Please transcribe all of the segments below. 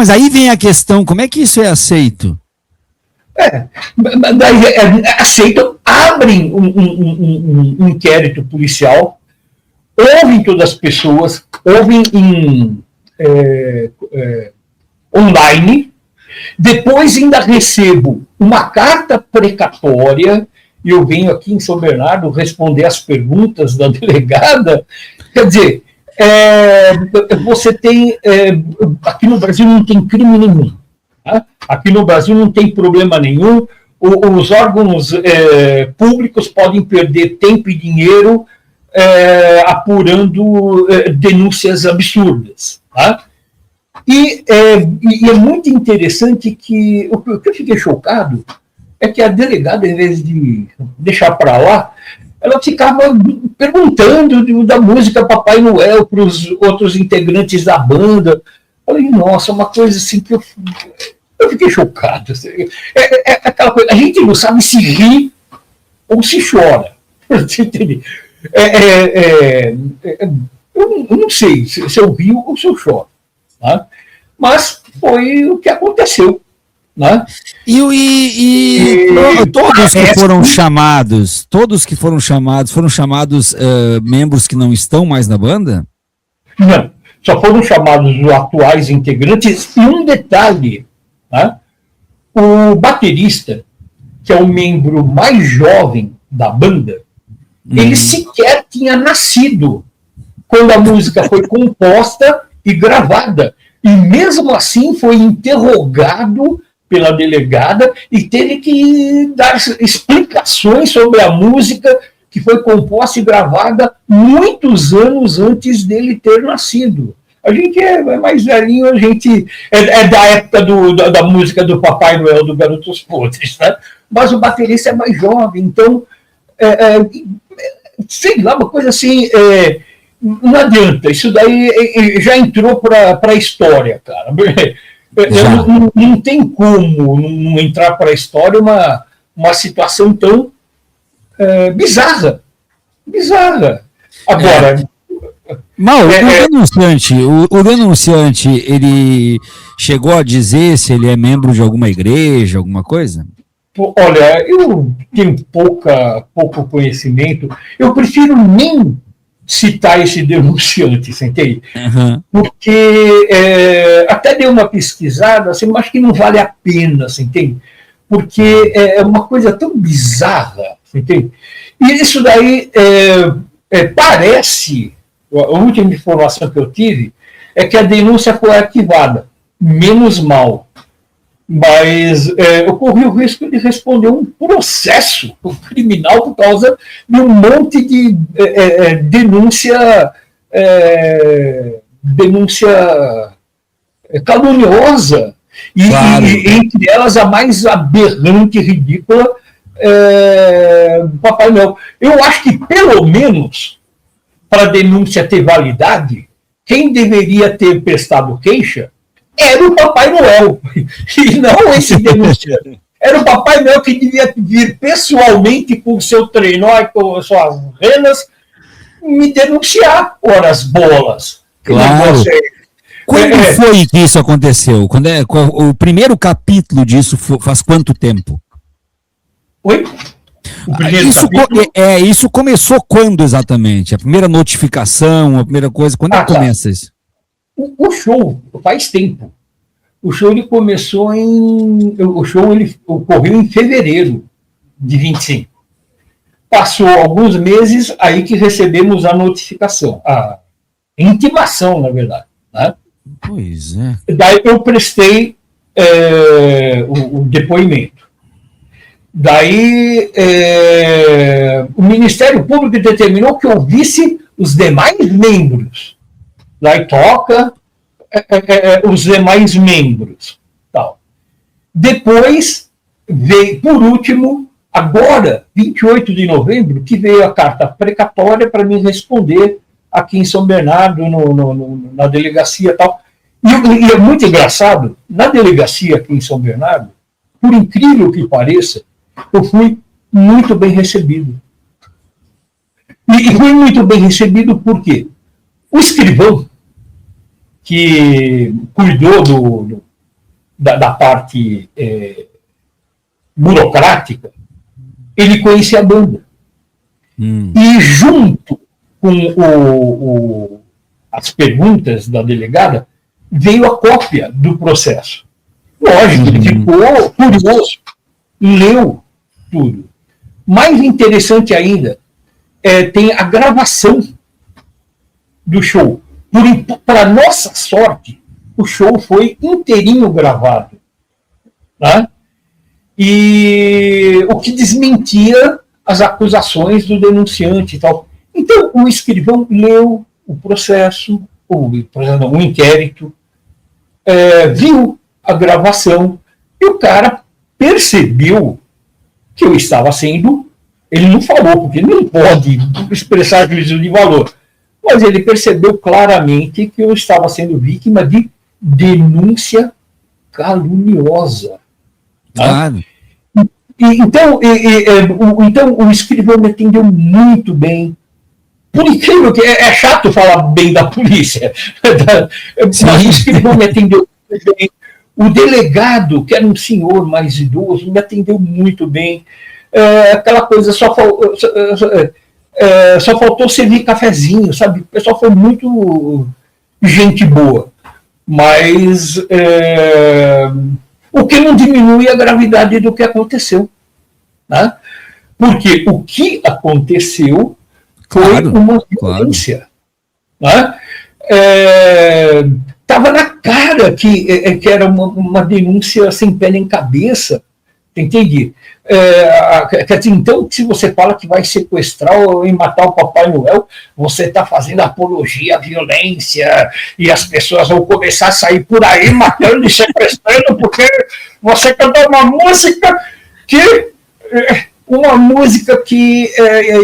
mas aí vem a questão, como é que isso é aceito? Daí aceitam, abrem um inquérito policial, ouvem todas as pessoas, ouvem online, depois ainda recebo uma carta precatória, e eu venho aqui em São Bernardo responder as perguntas da delegada. Quer dizer, você tem... aqui no Brasil não tem crime nenhum. Tá? Aqui no Brasil não tem problema nenhum. Os órgãos públicos podem perder tempo e dinheiro apurando denúncias absurdas. Tá? E é muito interessante que o que eu fiquei chocado é que a delegada, em vez de deixar para lá, ela ficava perguntando da música Papai Noel para os outros integrantes da banda. Eu falei, nossa, uma coisa assim que eu fiquei chocado. Aquela coisa, a gente não sabe se ri ou se chora. Eu não sei se eu rio ou se eu choro. Tá? Mas foi o que aconteceu. Né? Todos que foram chamados membros que não estão mais na banda? Não, só foram chamados os atuais integrantes. E um detalhe, né? O baterista, que é o membro mais jovem da banda, ele sequer tinha nascido quando a música foi composta e gravada. E mesmo assim foi interrogado pela delegada e teve que dar explicações sobre a música que foi composta e gravada muitos anos antes dele ter nascido. A gente é mais velhinho, a gente é da época da música do Papai Noel, do Garotos Podres, né? Mas o baterista é mais jovem, então, sei lá, uma coisa assim, não adianta, isso daí já entrou para a história, cara. Não tem como não entrar para a história uma situação tão bizarra. Agora... o denunciante, ele chegou a dizer se ele é membro de alguma igreja, alguma coisa? Olha, eu tenho pouco conhecimento. Eu prefiro nem citar esse denunciante, você entende? Uhum. Porque até dei uma pesquisada, assim, mas acho que não vale a pena, você entende? Porque é uma coisa tão bizarra, você entende? E isso daí parece, a última informação que eu tive, é que a denúncia foi arquivada, menos mal. Mas eu corri o risco de responder um processo criminal por causa de um monte de denúncia caluniosa. Claro. E entre elas a mais aberrante e ridícula, Papai Noel. Eu acho que, pelo menos, para a denúncia ter validade, quem deveria ter prestado queixa era o Papai Noel, e não esse denunciante. Era o Papai Noel que devia vir pessoalmente com o seu trenó e com suas renas me denunciar, ora as bolas. Claro. Quando foi que isso aconteceu? O primeiro capítulo disso faz quanto tempo? Oi? Isso começou quando exatamente? A primeira notificação, a primeira coisa, quando é que começa isso? O show faz tempo. O show ele ocorreu em fevereiro de 25. Passou alguns meses aí que recebemos a notificação, a intimação, na verdade. Né? Pois é. Daí eu prestei o depoimento. Daí o Ministério Público determinou que eu visse os demais membros. Daí toca os demais membros. Tal. Depois veio, por último, agora, 28 de novembro, que veio a carta precatória para me responder aqui em São Bernardo, na delegacia e tal. E é muito engraçado, na delegacia aqui em São Bernardo, por incrível que pareça, eu fui muito bem recebido. E fui muito bem recebido por quê? O escrivão que cuidou da parte burocrática, ele conhecia a banda. E junto com as perguntas da delegada, veio a cópia do processo. Lógico, ele ficou curioso, leu tudo. Mais interessante ainda, tem a gravação do show. Para nossa sorte, o show foi inteirinho gravado. Né? E o que desmentia as acusações do denunciante e tal. Então, o escrivão leu o processo, o inquérito, viu a gravação, e o cara percebeu que eu estava sendo... Ele não falou, porque não pode expressar juízo de valor, mas ele percebeu claramente que eu estava sendo vítima de denúncia caluniosa. Claro. Né? Então, o escrivão me atendeu muito bem. Por incrível que é chato falar bem da polícia, mas o escrivão me atendeu muito bem. O delegado, que era um senhor mais idoso, me atendeu muito bem. Aquela coisa, só faltou servir cafezinho, sabe? O pessoal foi muito gente boa. Mas o que não diminui a gravidade do que aconteceu. Né? Porque o que aconteceu foi uma violência. Né? Estava na cara que era uma denúncia sem pé nem cabeça. Entende? Quer dizer, então, se você fala que vai sequestrar e matar o Papai Noel, você está fazendo apologia à violência e as pessoas vão começar a sair por aí matando e sequestrando porque você cantou uma música que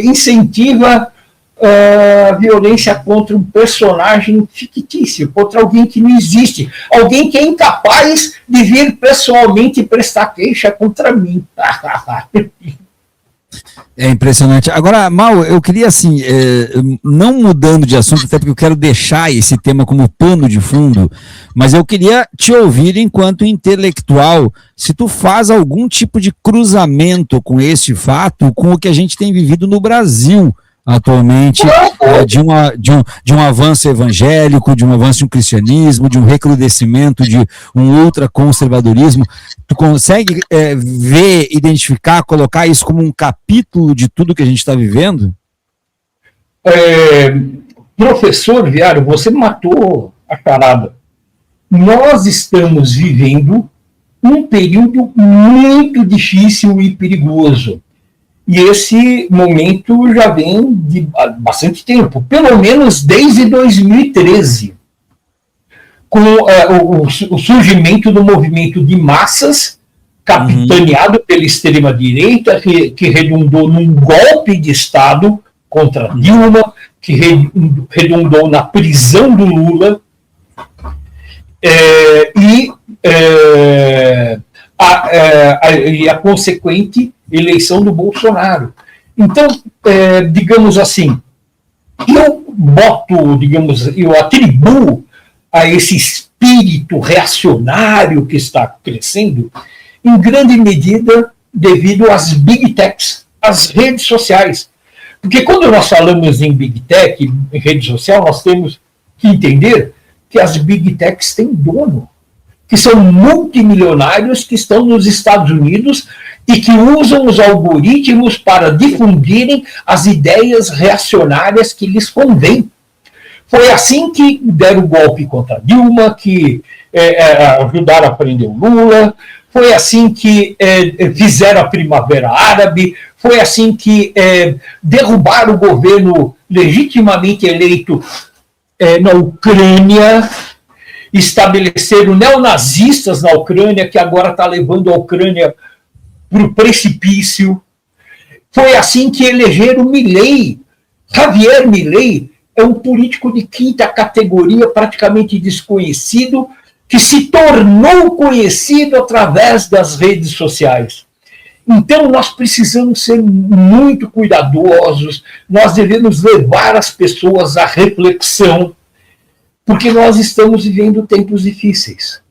incentiva a violência contra um personagem fictício, contra alguém que não existe, alguém que é incapaz de vir pessoalmente prestar queixa contra mim. É impressionante. Agora, Mal, eu queria assim, não mudando de assunto, até porque eu quero deixar esse tema como pano de fundo, mas eu queria te ouvir enquanto intelectual, se tu faz algum tipo de cruzamento com este fato, com o que a gente tem vivido no Brasil atualmente, de um avanço evangélico, de um avanço de um cristianismo, de um recrudescimento, de um ultraconservadorismo. Tu consegue ver, identificar, colocar isso como um capítulo de tudo que a gente está vivendo? Professor Viário, você matou a charada. Nós estamos vivendo um período muito difícil e perigoso. E esse momento já vem de bastante tempo, pelo menos desde 2013, com o surgimento do movimento de massas, capitaneado pela extrema-direita, que redundou num golpe de Estado contra Dilma, que redundou na prisão do Lula, e a consequente eleição do Bolsonaro. Então, digamos assim, eu atribuo a esse espírito reacionário que está crescendo, em grande medida devido às big techs, às redes sociais. Porque quando nós falamos em big tech, em rede social, nós temos que entender que as big techs têm dono, que são multimilionários que estão nos Estados Unidos e que usam os algoritmos para difundirem as ideias reacionárias que lhes convém. Foi assim que deram o golpe contra Dilma, que ajudaram a prender o Lula, foi assim que fizeram a Primavera Árabe, foi assim que derrubaram o governo legitimamente eleito na Ucrânia, estabeleceram neonazistas na Ucrânia, que agora está levando a Ucrânia para o precipício. Foi assim que elegeram Milei. Javier Milei é um político de quinta categoria, praticamente desconhecido, que se tornou conhecido através das redes sociais. Então, nós precisamos ser muito cuidadosos, nós devemos levar as pessoas à reflexão, porque nós estamos vivendo tempos difíceis.